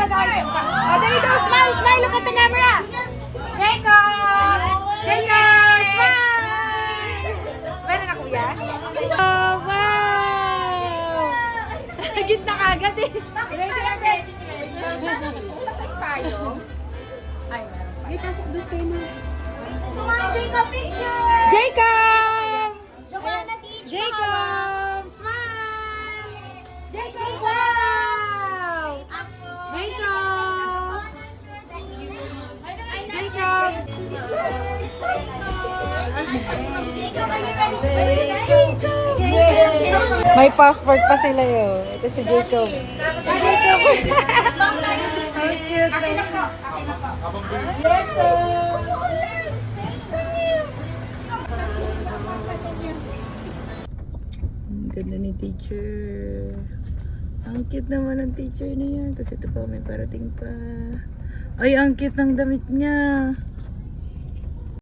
guys. Oh, there you go. Smile, smile. Look at the camera. Jacob! Jacob! Smile! Meron na kuya? Oh, wow! Gitna ka agad eh. Ready agad. Tayo. Ay, meron pa. Ay, pasok doon kayo na. Come on, Jacob, picture! Jacob! Joanna, teacher! Jacob! Smile! Jacob! Wow! Jacob! Jacob! May passport pa sila yun. Ito si Jacob. Si Jacob! How cute! Ang ganda ni teacher. Ang cute naman ng teacher na yan. Tapos ito pa, may parating pa. Ay, ang cute ng damit niya.